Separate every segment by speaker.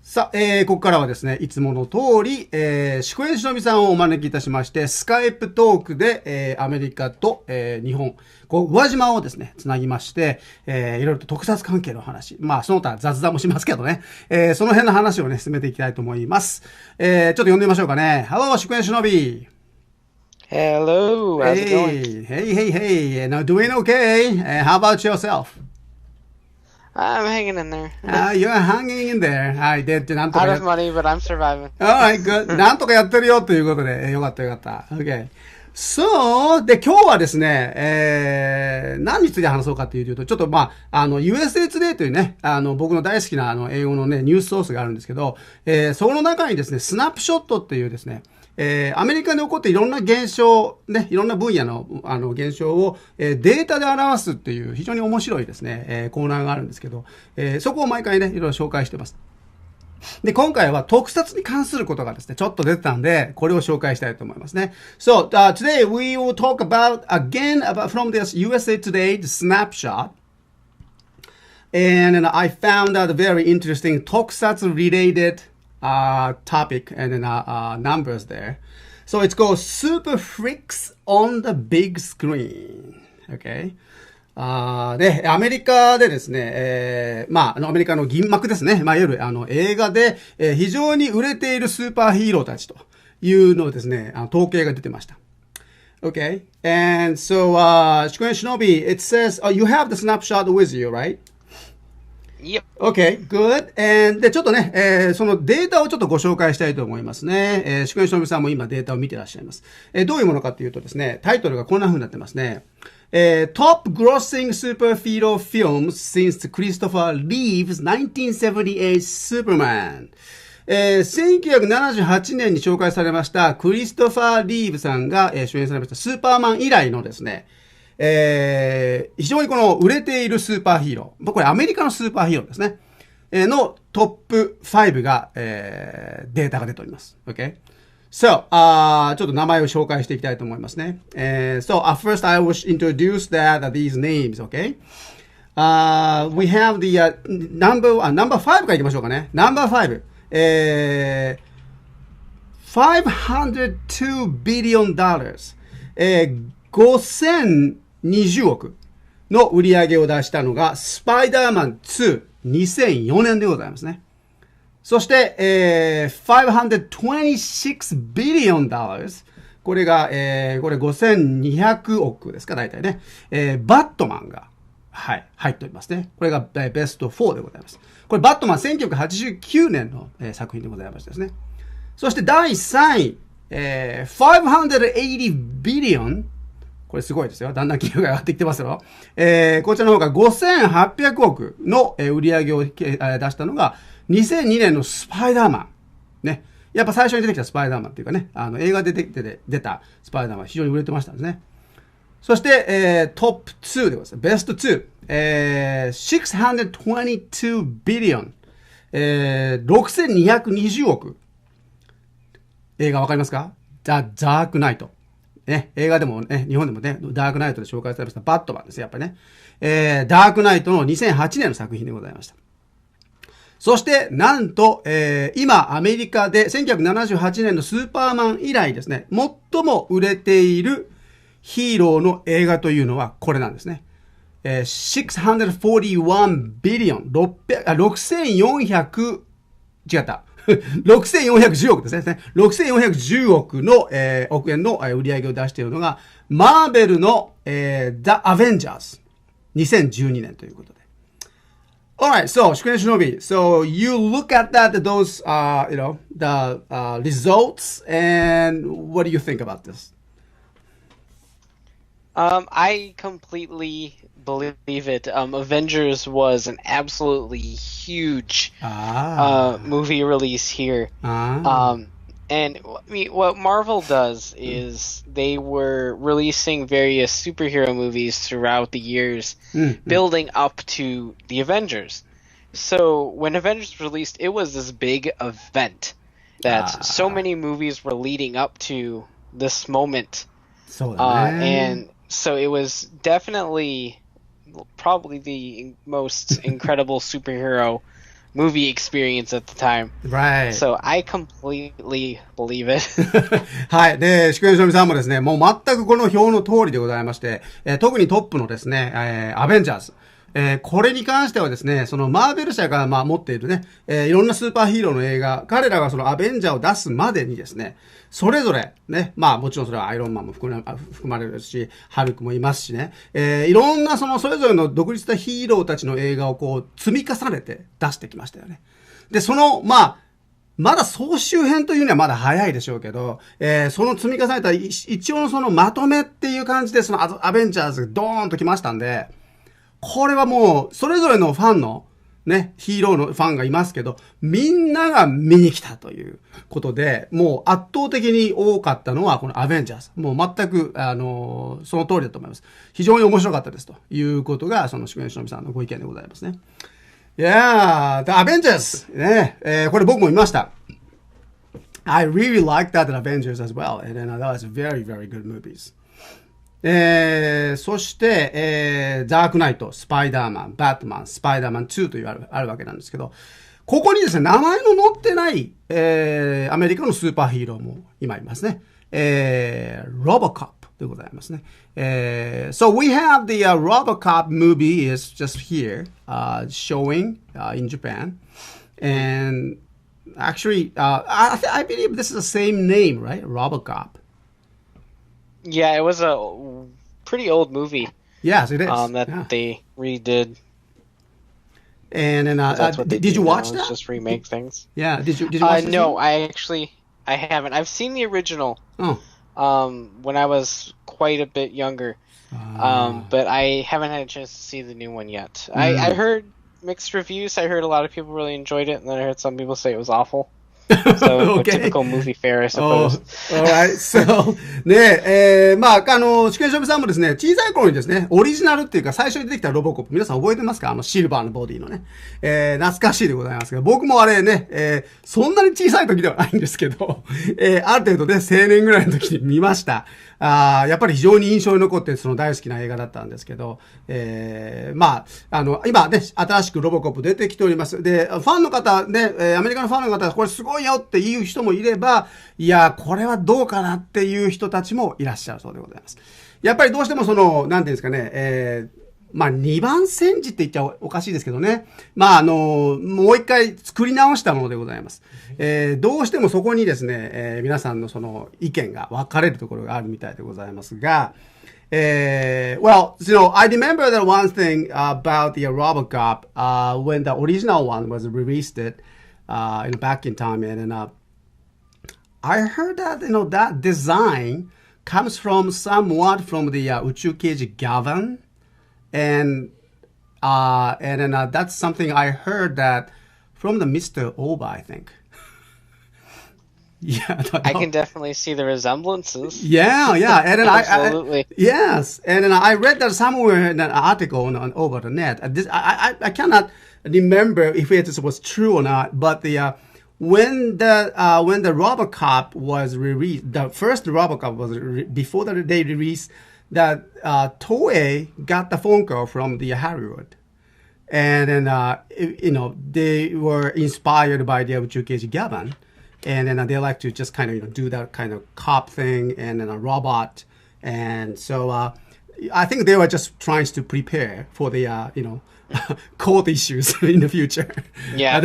Speaker 1: さあ、ここからはですね、いつもの通り、Shukuenshinobiさんをお招きいたしまして、スカイプトークで、アメリカと、日本、宇和島をですね、つなぎまして、いろいろと特撮関係の話、まあ、その他雑談もしますけどね、その辺の話をね、進めていきたいと思います。ちょっと呼んでみましょうかね。Hello, Shukuenshinobi.
Speaker 2: Hello, how's it going?
Speaker 1: Hey. Now, doing okay? How about yourself?I'm
Speaker 2: hanging in there.
Speaker 1: You're hanging in there. はい。で、なんとか。
Speaker 2: Out of money, but I'm surviving.
Speaker 1: Alright, good. なんとかやってるよということで、よかった。Okay. So, で、今日はですね、何について話そうかというと、ちょっとUSA Today というね、僕の大好きな英語のね、ニュースソースがあるんですけど、その中にですね、スナップショットっていうですね、アメリカで起こっていろんな現象、ね、いろんな分野の、現象を、データで表すっていう非常に面白いですね、コーナーがあるんですけど、そこを毎回ね、いろいろ紹介してます。で、今回は特撮に関することがですね、ちょっと出てたんで、これを紹介したいと思いますね。So, today we will talk about, from this USA Today snapshot. And I found out a very interesting Tokusatsu-related topic and numbers there. So it's called Super Freaks on the Big Screen. Okay. で、アメリカでですね、アメリカの銀幕ですね。いわゆる映画で、非常に売れているスーパーヒーローたちというのをですね、統計が出てました。Okay. And so, Shukuenshinobi, it says, you have the snapshot with you, right?Yep. Okay, good. And で、ちょっとね、そのデータをちょっとご紹介したいと思いますね。Shukuenshinobiさんも今データを見てらっしゃいます。どういうものかというとですね、タイトルがこんな風になってますね。Top grossing superhero films since Christopher Reeve's 1978 Superman。1978年に紹介されましたクリストファー・リーブさんが、主演されましたスーパーマン以来のですね、非常にこの売れているスーパーヒーロー。これアメリカのスーパーヒーローですね。のトップ5が、データが出ております。Okay? So, ちょっと名前を紹介していきたいと思いますね。So, first I will introduce these names, okay? We have the number 5からいきましょうかね。Number 5. $502 billion. 5020億の売り上げを出したのが、スパイダーマン2、2004年でございますね。そして、$526 billion。これが、これ5200億ですか、大体ね。バットマンが、はい、入っておりますね。これがベスト4でございます。これバットマン1989年の、作品でございましてですね。そして第3位、$580 billion。これすごいですよ。だんだん金額が上がってきてますよ。こちらの方が5800億の売り上げを出したのが2002年のスパイダーマン。ね。やっぱ最初に出てきたスパイダーマンっていうかね、映画で出たスパイダーマン非常に売れてましたんですね。そして、トップ2でございます。ベスト2。622 billion。6220億。映画わかりますか？ザ・ダークナイト。ね、映画でもね、日本でもね、ダークナイトで紹介されましたバットマンですね、やっぱりね。ダークナイトの2008年の作品でございました。そして、なんと、今、アメリカで1978年のスーパーマン以来ですね、最も売れているヒーローの映画というのはこれなんですね。641 billion、6410億ですね。6410億の、億円の売り上げを出しているのが、マーベルの、The Avengers。2012年ということで。Alright, so, Shukuenshinobi. So, you look at those, the results, and what do you think about this?
Speaker 2: I completely believe it. Avengers was an absolutely huge movie release here. And what Marvel does is they were releasing various superhero movies throughout the years, building up to the Avengers. So when Avengers released, it was this big event that so many movies were leading up to this moment. And so it was definitely probably the most incredible superhero movie experience at the time.
Speaker 1: Right.
Speaker 2: So I completely believe it.
Speaker 1: はい。で、宿根しのびさんもですね、もう全くこの表の通りでございまして、特にトップのですね、アベンジャーズ。これに関してはですね、そのマーベル社が持っているね、いろんなスーパーヒーローの映画、彼らがそのアベンジャーを出すまでにですね、それぞれね、もちろんそれはアイロンマンも含まれるし、ハルクもいますしね、いろんなそれぞれの独立したヒーローたちの映画をこう積み重ねて出してきましたよね。で、まだ総集編というにはまだ早いでしょうけど、その積み重ねた一応のそのまとめっていう感じでそのアベンジャーズがドーンと来ましたんで、これはもう、それぞれのファンの、ね、ヒーローのファンがいますけど、みんなが見に来たということで、もう圧倒的に多かったのはこのアベンジャーズ。もう全く、その通りだと思います。非常に面白かったですということが、その宿根しのびさんのご意見でございますね。Yeah, the Avengers! ね、これ僕も見ました。I really liked that Avengers as well. And that was very, very good movies. そして、ダークナイト、スパイダーマン、バットマン、スパイダーマン2というあるわけなんですけど、ここにですね、名前の載ってない、アメリカのスーパーヒーローも今いますね。Robocop でございますね。So we have the Robocop movie is just here, showing in Japan. And actually, I believe this is the same name, right? Robocop.Yeah,
Speaker 2: it was a pretty old movie.
Speaker 1: Yes, it is.
Speaker 2: That they redid.
Speaker 1: And then, did you watch that?
Speaker 2: Just remake things.
Speaker 1: Yeah, did you watch that?
Speaker 2: No, I haven't. I've seen the original. When I was quite a bit younger. But I haven't had a chance to see the new one yet. I heard mixed reviews. I heard a lot of people really enjoyed it, and then I heard some people say it was awful.So,
Speaker 1: okay.
Speaker 2: typical movie fare, I suppose.
Speaker 1: Alright, so, ね宿根しのびさんもですね、小さい頃にですね、オリジナルっていうか最初に出てきたロボコップ、皆さん覚えてますか？シルバーのボディのね。懐かしいでございますが、僕もあれね、そんなに小さい時ではないんですけど、ある程度ね、青年ぐらいの時に見ました。やっぱり非常に印象に残ってその大好きな映画だったんですけど、今ね、新しくロボコップ出てきております。で、ファンの方ね、アメリカのファンの方、これすごいよっていう人もいれば、いや、これはどうかなっていう人たちもいらっしゃるそうでございます。やっぱりどうしてもなんていうんですかね、二番煎じって言っちゃおかしいですけどね。もう一回作り直したものでございます。どうしてもそこにですね、皆さんのその意見が分かれるところがあるみたいでございますが、well, I remember that one thing about the Robocop, when the original one was released back in time, and I heard that, that design comes from somewhat from the 宇宙刑事 Gavin.And then that's something I heard that from the Mr. Oba, I think. Yeah,
Speaker 2: I can definitely see the resemblances.
Speaker 1: Yeah. And then
Speaker 2: absolutely.
Speaker 1: Yes, and then I read that somewhere in an article over the net. I cannot remember if it was true or not, but when the Robocop was released, the first Robocop was before they released.That Toei got the phone call from the Hollywood, and then they were inspired by the Shukuenshinobi Gavin, and then they like to just kind of do that kind of cop thing and then a robot, and so I think they were just trying to prepare for the court issues in the future.
Speaker 2: Yeah.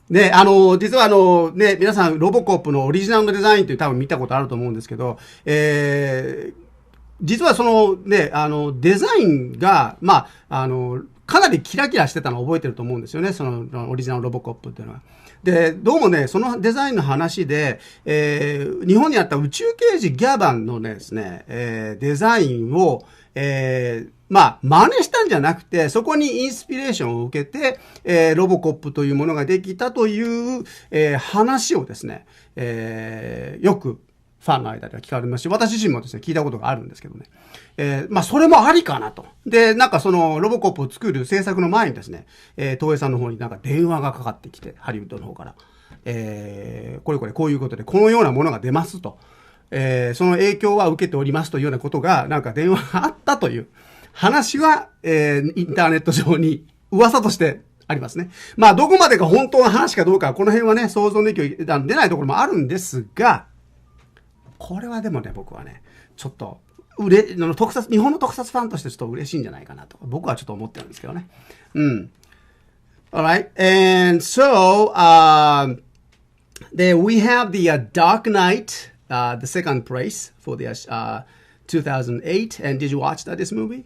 Speaker 1: ね、実はね、皆さんロボコップのオリジナルのデザインって多分見たことあると思うんですけど、実はそのね、デザインが、かなりキラキラしてたのを覚えてると思うんですよね。そのオリジナルロボコップっていうのは。で、どうもね、そのデザインの話で、日本にあった宇宙刑事ギャバンのですね、デザインを、真似したんじゃなくて、そこにインスピレーションを受けて、ロボコップというものができたという、話をですね、よくファンの間では聞かれますし、私自身もですね、聞いたことがあるんですけどね。それもありかなと。で、なんかそのロボコップを作る制作の前にですね、東映さんの方になんか電話がかかってきて、ハリウッドの方から、これこういうことで、このようなものが出ますと。その影響は受けておりますというようなことが、なんか電話があったという話は、インターネット上に噂としてありますね。まあ、どこまでが本当の話かどうか、この辺はね、想像の域を出ないところもあるんですが、これはでもね、僕はね、ちょっと、日本の特撮ファンとしてちょっと嬉しいんじゃないかなと、僕はちょっと思ってるんですけどね。Alright, and so, then we have the Dark Knight, the second place for the 2008. And did you watch this movie?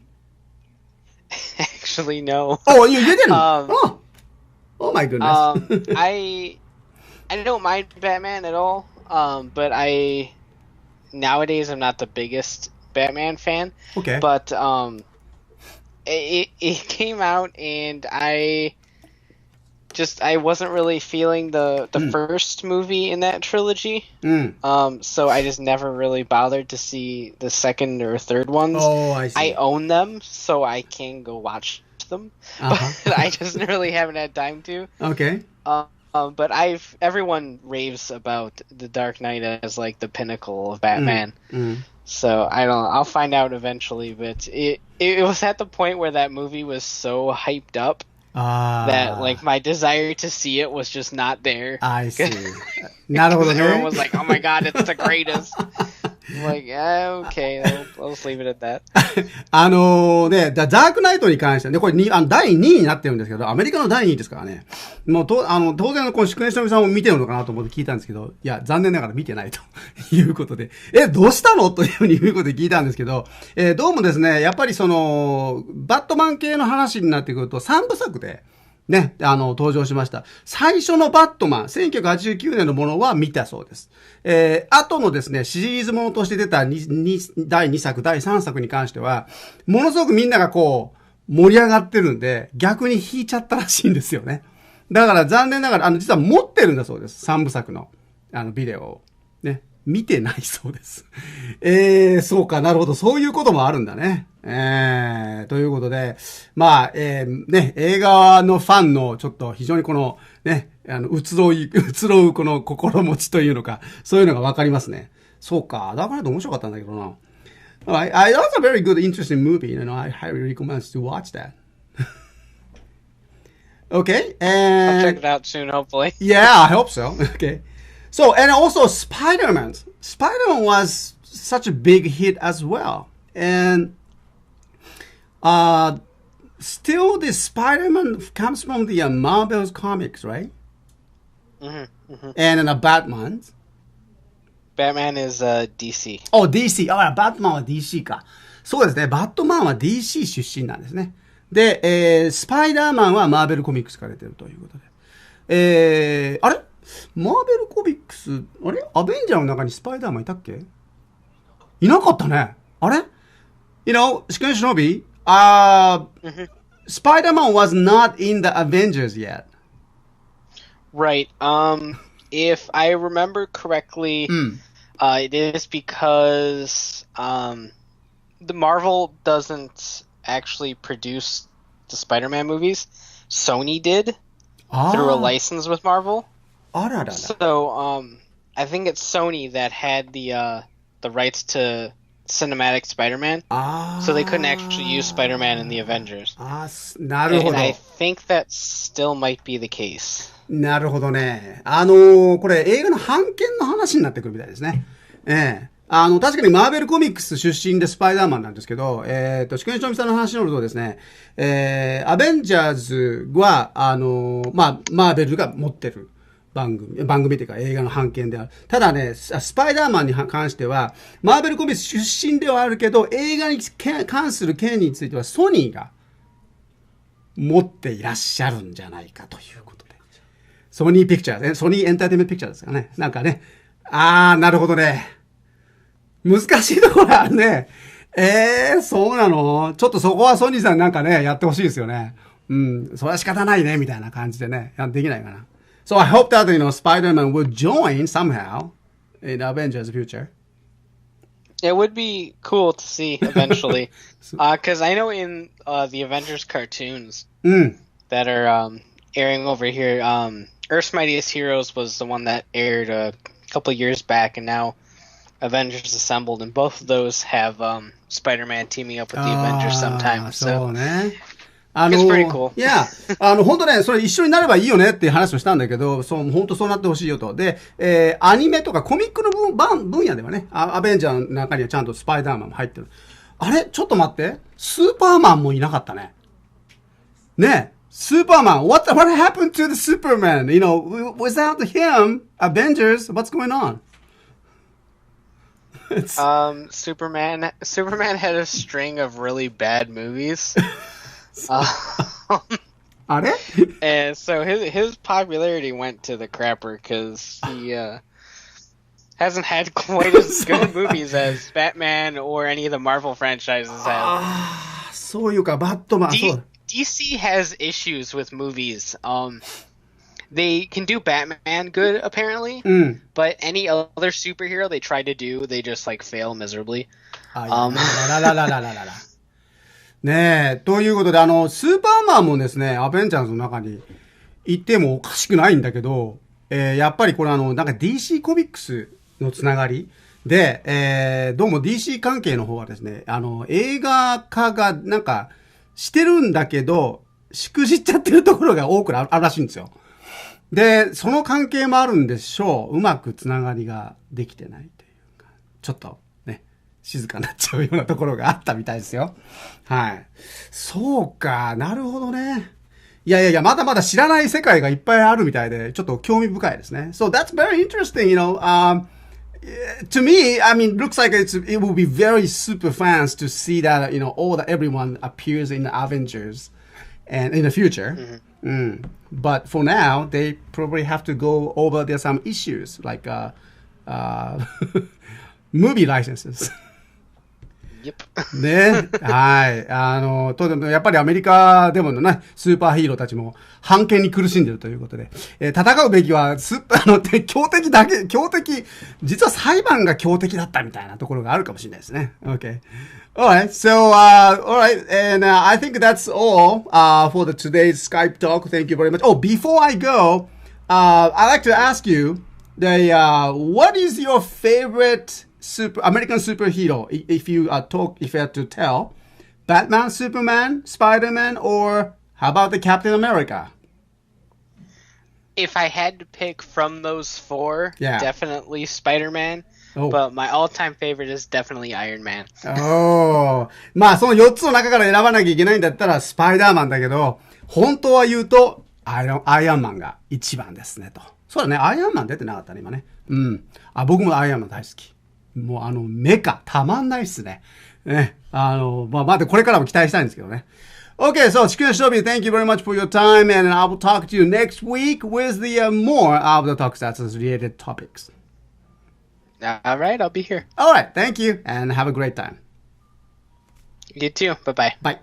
Speaker 2: Actually, no.
Speaker 1: Oh, you didn't? Oh my goodness.
Speaker 2: I don't mind Batman at all, but nowadays I'm not the biggest Batman fan.
Speaker 1: Okay.
Speaker 2: But it came out and I wasn't really feeling the first movie in that trilogy. So I just never really bothered to see the second or third ones.
Speaker 1: Oh, I see.
Speaker 2: I own them, so I can go watch them. But I just really haven't had time to.
Speaker 1: Okay.
Speaker 2: But everyone raves about The Dark Knight as like the pinnacle of Batman. So I don't know. I'll find out eventually, but it was at the point where that movie was so hyped up that like my desire to see it was just not there.
Speaker 1: I see. なるほどね。
Speaker 2: Everyone was like, "Oh my god, it's the greatest." I'm like, okay, I'll just leave it at that.
Speaker 1: ね、ダークナイトに関してはね、これ第2位になってるんですけど、アメリカの第2位ですからね。もう当然この宿根忍さんも見てるのかなと思って聞いたんですけど、いや、残念ながら見てないということで、どうしたのというふうに言うことで聞いたんですけど、どうもですね、やっぱりバットマン系の話になってくると3部作で、ね、登場しました。最初のバットマン、1989年のものは見たそうです。後のですね、シリーズものとして出た第2作、第3作に関しては、ものすごくみんながこう、盛り上がってるんで、逆に引いちゃったらしいんですよね。だから残念ながら、実は持ってるんだそうです。3部作の、ビデオを。ね。見てないそうです。そうか、なるほど。そういうこともあるんだね。ということで、まあ、ね、映画のファンのちょっと非常にこの、ね、移ろうこの心持ちというのか、そういうのがわかりますね。そうか、だから面白かったんだけどな。That was a very good, interesting movie. I highly recommend to watch that. Okay, and
Speaker 2: I'll check it out soon, hopefully.
Speaker 1: Yeah, I hope so. Okay. So, and also Spider-Man. Spider-Man was such a big hit as well. And still the Spider-Man comes from the Marvel's comics, right? And Batman.
Speaker 2: Batman is DC.
Speaker 1: Oh, DC. バットマンは DC か。そうですね。バットマンは DC 出身なんですね。で、スパイダーマンはマーベルコミックスから出てるということで。あれマーベルコミックス、あれアベンジャーの中にスパイダーマンいたっけいなかったね。あれ You know, Shukenshinobi, Spider-Man was not in the Avengers yet.
Speaker 2: Right. If I remember correctly, it is because the Marvel doesn't actually produce the Spider-Man movies. Sony did through a license with Marvel. So I think it's Sony that had the rights to cinematic Spider-Man. So they couldn't actually use Spider-Man in the Avengers.
Speaker 1: なるほど。
Speaker 2: And I think that still might be the case.
Speaker 1: なるほどね。これ映画の版権の話になってくるみたいですね。確かにマーベルコミックス出身でスパイダーマンなんですけど、シクエンションさんの話によるとですね、アベンジャーズは、マーベルが持ってる番組というか映画の版権である。ただね、スパイダーマンに関しては、マーベルコミックス出身ではあるけど、映画に関する権利についてはソニーが持っていらっしゃるんじゃないかということで。ソニーピクチャー、ソニーエンターテイメントピクチャーですかね。なんかね、なるほどね。難しいところあるね。そうなの？ちょっとそこはソニーさんなんかね、やってほしいですよね。それは仕方ないね、みたいな感じでね、できないかな。So I hope that, Spider-Man will join somehow in Avengers future.
Speaker 2: It would be cool to see eventually. Because I know in the Avengers cartoons that are airing over here, Earth's Mightiest Heroes was the one that aired a couple years back, and now Avengers Assembled, and both of those have Spider-Man teaming up with the Avengers sometimes. So It's pretty cool.
Speaker 1: いや、本当ね、それ一緒になればいいよねっていう話をしたんだけど、本当そうなってほしいよと。で、アニメとかコミックの分野ではね、アベンジャーの中にはちゃんとスパイダーマンも入ってる。あれちょっと待って。スーパーマンもいなかったね。ねえ、スーパーマン、what happened to the Superman? You know, without him, Avengers, what's going on?
Speaker 2: Superman had a string of really bad movies.
Speaker 1: あれ
Speaker 2: And so his popularity went to the crapper because he hasn't had quite as good movies as Batman or any of the Marvel franchises have.
Speaker 1: そういうか、バットマン、
Speaker 2: DC has issues with movies. They can do Batman good, apparently, but any other superhero they try to do, they just like fail miserably.
Speaker 1: ねえ、ということで、スーパーマンもですね、アベンジャーズの中にいてもおかしくないんだけど、やっぱりこれなんか DC コミックスのつながりで、どうも DC 関係の方はですね、映画化がなんかしてるんだけど、しくじっちゃってるところが多くあるらしいんですよ。で、その関係もあるんでしょう。うまくつながりができてないというか、ちょっとね、静かになっちゃうようなところがあったみたいですよ。はい。そうか、なるほどね。いや、まだまだ知らない世界がいっぱいあるみたいで、ちょっと興味深いですね。So that's very interesting, you know. To me, I mean, looks like it will be very super fans to see that, you know, everyone appears in the Avengers and in the future. But for now, they probably have to go over there some issues like movie licenses.
Speaker 2: Yep.
Speaker 1: ね。はい。やっぱりアメリカでもね、スーパーヒーローたちも判権に苦しんでいるということで、戦うべきは強敵だけ、実は裁判が強敵だったみたいなところがあるかもしれないですね。Okay. Alright, so, alright, and I think that's all, for today's Skype talk. Thank you very much. Oh, before I go, I'd like to ask you, what is your favorite American superhero, if you had to tell? Batman, Superman, Spider-Man, or how about the Captain America?
Speaker 2: If I had to pick from those four, definitely Spider-Man. But my all-time favorite is definitely Iron Man.
Speaker 1: まあその4つの中から選ばなきゃいけないんだったらスパイダーマンだけど、本当は言うとアイアンマンが一番ですねと。そうだね、アイアンマン出てなかったね、今ね。僕もアイアンマン大好き。もうメカたまんないっすね。ね。まだこれからも期待したいんですけどね。Okay, so Shukenshinobi, thank you very much for your time, and I will talk to you next week with the more of the Tokusatsu related topics.
Speaker 2: All right, I'll be here.
Speaker 1: All right, thank you, and have a great time.
Speaker 2: You too. Bye-bye.
Speaker 1: Bye.